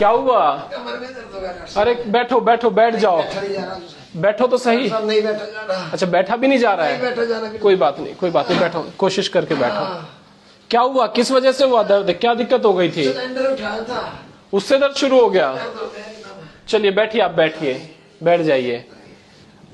क्या हुआ? कमर में दर्द हो गया। अरे बैठो बैठो, बैठ जाओ, बैठो तो सही। नहीं बैठा जा रहा। अच्छा बैठा भी नहीं जा रहा नहीं बैठा जा रहा। है, कोई बात नहीं, कोई बात नहीं, बैठो, कोशिश करके बैठो। क्या हुआ, किस वजह से हुआ दर्द, क्या दिक्कत हो गई थी? सिलेंडर उठाया था, उससे दर्द शुरू हो गया। चलिए बैठिए, आप बैठिए, बैठ जाइए।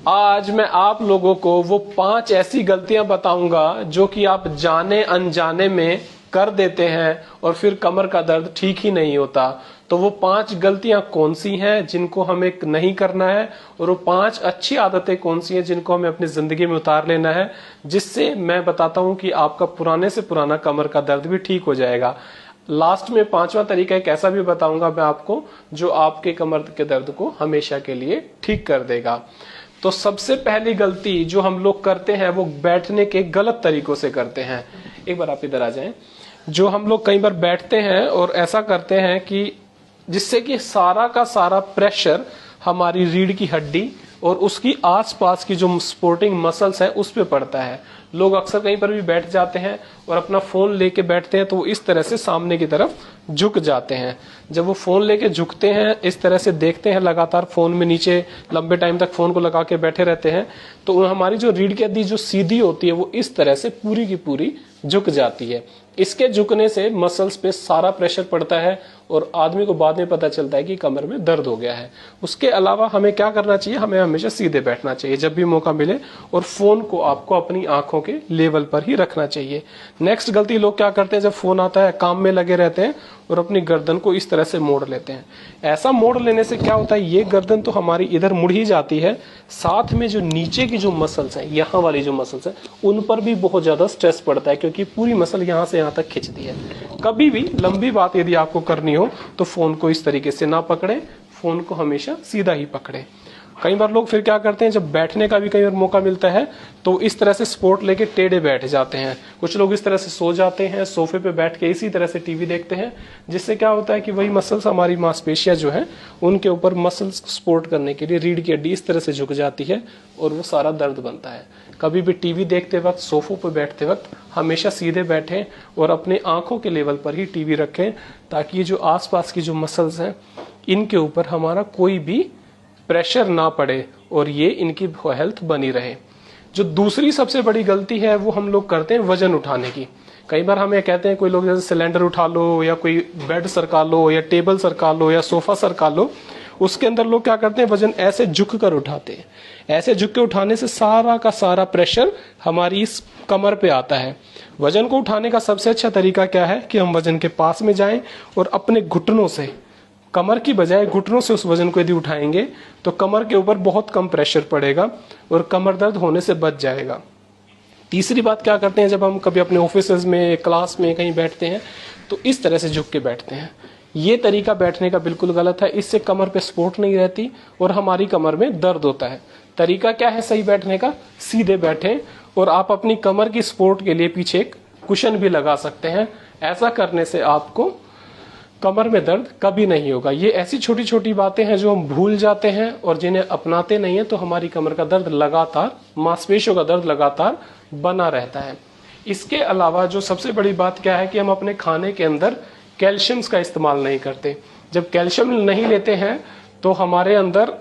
आज मैं आप लोगों को वो 5 ऐसी गलतियां बताऊंगा जो कि आप जाने अनजाने में कर देते हैं और फिर कमर का दर्द ठीक ही नहीं होता। तो वो 5 गलतियां कौन सी हैं जिनको हमें नहीं करना है, और वो 5 अच्छी आदतें कौन सी हैं जिनको हमें अपनी जिंदगी में उतार लेना है, जिससे मैं बताता हूं कि आपका पुराने से पुराना कमर का दर्द भी ठीक हो जाएगा। लास्ट में 5वां तरीका एक ऐसा भी बताऊंगा मैं आपको जो आपके कमर के दर्द को हमेशा के लिए ठीक कर देगा। तो सबसे पहली गलती जो हम लोग करते हैं वो बैठने के गलत तरीकों से करते हैं। एक बार आप इधर आ जाएं। जो हम लोग कई बार बैठते हैं और ऐसा करते हैं कि जिससे कि सारा का सारा प्रेशर हमारी रीढ़ की हड्डी और उसकी आसपास की जो सपोर्टिंग मसल्स है उस पे पड़ता है। लोग अक्सर कहीं पर भी बैठ जाते हैं और अपना फोन लेके बैठते हैं तो वो इस तरह से सामने की तरफ झुक जाते हैं। जब वो फोन लेके झुकते हैं, इस तरह से देखते हैं, लगातार फोन में नीचे लंबे टाइम तक फोन को लगा के बैठे रहते हैं, तो हमारी जो रीढ़ की हड्डी जो सीधी होती है वो इस तरह से पूरी की पूरी झुक जाती है। इसके झुकने से मसल्स पे सारा प्रेशर पड़ता है और आदमी को बाद में पता चलता है कि कमर में दर्द हो गया है। उसके अलावा हमें क्या करना चाहिए, हमें हमेशा सीधे बैठना चाहिए जब भी मौका मिले, और फोन को आपको अपनी आंखों के लेवल पर ही रखना चाहिए। नेक्स्ट गलती लोग क्या करते हैं, जब फोन आता है काम में लगे रहते हैं और अपनी गर्दन को इस तरह से मोड़ लेते हैं। ऐसा मोड़ लेने से क्या होता है, ये गर्दन तो हमारी इधर मुड़ ही जाती है, साथ में जो नीचे की जो मसल्स है, यहाँ वाली जो मसल्स है, उन पर भी बहुत ज्यादा स्ट्रेस पड़ता है क्योंकि पूरी मसल यहाँ से यहाँ तक खिंचती है। कभी भी लंबी बात यदि आपको करनी हो तो फोन को इस तरीके से ना पकड़े, फोन को हमेशा सीधा ही पकड़े। कई बार लोग फिर क्या करते हैं, जब बैठने का भी कई बार मौका मिलता है तो इस तरह से सपोर्ट लेके टेढ़े बैठ जाते हैं। कुछ लोग इस तरह से सो जाते हैं, सोफे पे बैठ के इसी तरह से टीवी देखते हैं, जिससे क्या होता है कि वही मसल्स, हमारी मांसपेशियां जो है उनके ऊपर मसल्स सपोर्ट करने के लिए रीढ़ की हड्डी इस तरह से झुक जाती है और वो सारा दर्द बनता है। कभी भी टीवी देखते वक्त, सोफों पर बैठते वक्त हमेशा सीधे बैठें और अपने आंखों के लेवल पर ही टीवी रखें, ताकि जो आसपास की जो मसल्स हैं इनके ऊपर हमारा कोई भी प्रेशर ना पड़े और ये इनकी हेल्थ बनी रहे। जो दूसरी सबसे बड़ी गलती है वो हम लोग करते हैं वजन उठाने की। कई बार हमें कहते हैं कोई लोग, जैसे सिलेंडर उठा लो या कोई बेड सरका लो या टेबल सरका लो या सोफा सरका लो, उसके अंदर लोग क्या करते हैं, वजन ऐसे झुक कर उठाते हैं। ऐसे झुक के उठाने से सारा का सारा प्रेशर हमारी इस कमर पे आता है। वजन को उठाने का सबसे अच्छा तरीका क्या है कि हम वजन के पास में जाएं और अपने घुटनों से, कमर की बजाय घुटनों से उस वजन को यदि उठाएंगे तो कमर के ऊपर बहुत कम प्रेशर पड़ेगा और कमर दर्द होने से बच जाएगा। तीसरी बात क्या करते हैं, जब हम कभी अपने ऑफिस में, क्लास में कहीं बैठते हैं तो इस तरह से झुक के बैठते हैं। ये तरीका बैठने का बिल्कुल गलत है, इससे कमर पे सपोर्ट नहीं रहती और हमारी कमर में दर्द होता है। तरीका क्या है सही बैठने का, सीधे बैठें और आप अपनी कमर की सपोर्ट के लिए पीछे एक कुशन भी लगा सकते हैं। ऐसा करने से आपको कमर में दर्द कभी नहीं होगा। ये ऐसी छोटी छोटी बातें हैं जो हम भूल जाते हैं और जिन्हें अपनाते नहीं है तो हमारी कमर का दर्द लगातार, मांसपेशियों का दर्द लगातार बना रहता है। इसके अलावा जो सबसे बड़ी बात क्या है कि हम अपने खाने के अंदर कैल्शियम का इस्तेमाल नहीं करते। जब कैल्शियम नहीं लेते हैं तो हमारे अंदर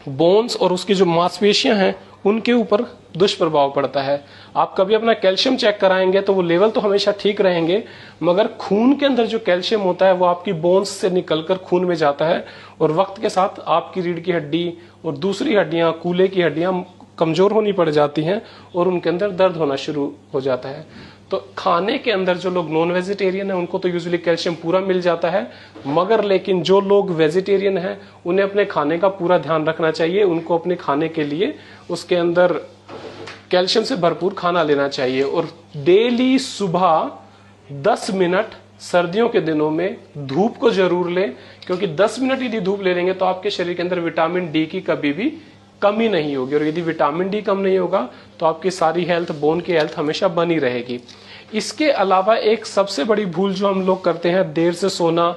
बोन्स और उसकी जो मांसपेशियां हैं उनके ऊपर दुष्प्रभाव पड़ता है। आप कभी अपना कैल्शियम चेक कराएंगे तो वो लेवल तो हमेशा ठीक रहेंगे, मगर खून के अंदर जो कैल्शियम होता है वो आपकी बोन्स से निकलकर खून में जाता है और वक्त के साथ आपकी रीढ़ की हड्डी और दूसरी हड्डियां, कूल्हे की हड्डियां कमजोर होनी पड़ जाती हैं और उनके अंदर दर्द होना शुरू हो जाता है। तो खाने के अंदर जो लोग नॉन वेजिटेरियन है उनको तो यूजुअली कैल्शियम पूरा मिल जाता है, मगर लेकिन जो लोग वेजिटेरियन हैं उन्हें अपने खाने का पूरा ध्यान रखना चाहिए। उनको अपने खाने के लिए उसके अंदर कैल्शियम से भरपूर खाना लेना चाहिए और डेली सुबह 10 मिनट सर्दियों के दिनों में धूप को जरूर लें, क्योंकि 10 मिनट यदि धूप ले लेंगे तो आपके शरीर के अंदर विटामिन डी की कभी भी कमी नहीं होगी और यदि विटामिन डी कम नहीं होगा तो आपकी सारी हेल्थ, बोन की हेल्थ हमेशा बनी रहेगी। इसके अलावा एक सबसे बड़ी भूल जो हम लोग करते हैं, देर से सोना,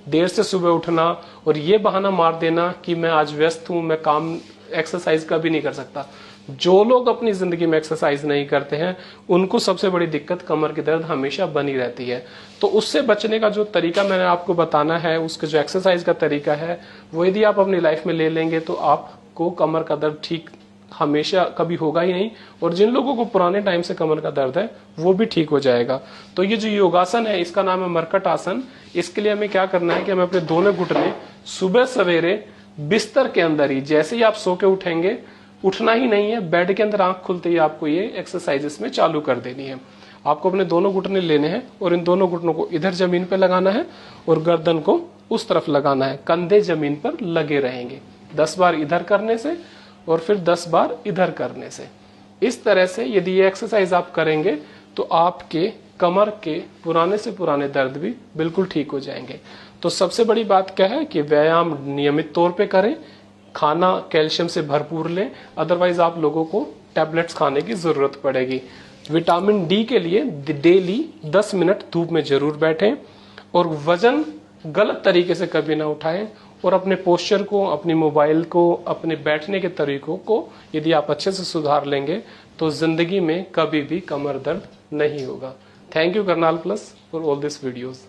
देर से सुबह उठना और ये बहाना मार देना कि मैं आज व्यस्त हूं, मैं काम एक्सरसाइज का भी नहीं कर सकता। जो लोग अपनी जिंदगी में एक्सरसाइज नहीं करते हैं उनको सबसे बड़ी दिक्कत कमर की दर्द हमेशा बनी रहती है। तो उससे बचने का जो तरीका मैंने आपको बताना है, उसके जो एक्सरसाइज का तरीका है, वो यदि आप अपनी लाइफ में ले लेंगे तो आपको कमर का दर्द ठीक हमेशा कभी होगा ही नहीं, और जिन लोगों को पुराने टाइम से कमर का दर्द है वो भी ठीक हो जाएगा। तो ये जो योगासन है इसका नाम है मरकट आसन। इसके लिए हमें क्या करना है कि हमें अपने दोनों घुटने सुबह सवेरे बिस्तर के अंदर ही, जैसे ही आप सो के उठेंगे, उठना ही नहीं है, बेड के अंदर आंख खुलते ही आपको ये एक्सरसाइज इसमें चालू कर देनी है। आपको अपने दोनों घुटने लेने हैं और इन दोनों घुटनों को इधर जमीन पे लगाना है और गर्दन को उस तरफ लगाना है। कंधे जमीन पर लगे रहेंगे 10 बार इधर करने से और फिर 10 बार इधर करने से। इस तरह से यदि ये एक्सरसाइज आप करेंगे तो आपके कमर के पुराने से पुराने दर्द भी बिल्कुल ठीक हो जाएंगे। तो सबसे बड़ी बात क्या है कि व्यायाम नियमित तौर पे करें, खाना कैल्शियम से भरपूर लें, अदरवाइज आप लोगों को टैबलेट्स खाने की जरूरत पड़ेगी। विटामिन डी के लिए डेली 10 मिनट धूप में जरूर बैठें और वजन गलत तरीके से कभी ना उठाएं, और अपने पोस्चर को, अपनी मोबाइल को, अपने बैठने के तरीकों को यदि आप अच्छे से सुधार लेंगे तो जिंदगी में कभी भी कमर दर्द नहीं होगा। Thank you Karnal plus for all this videos.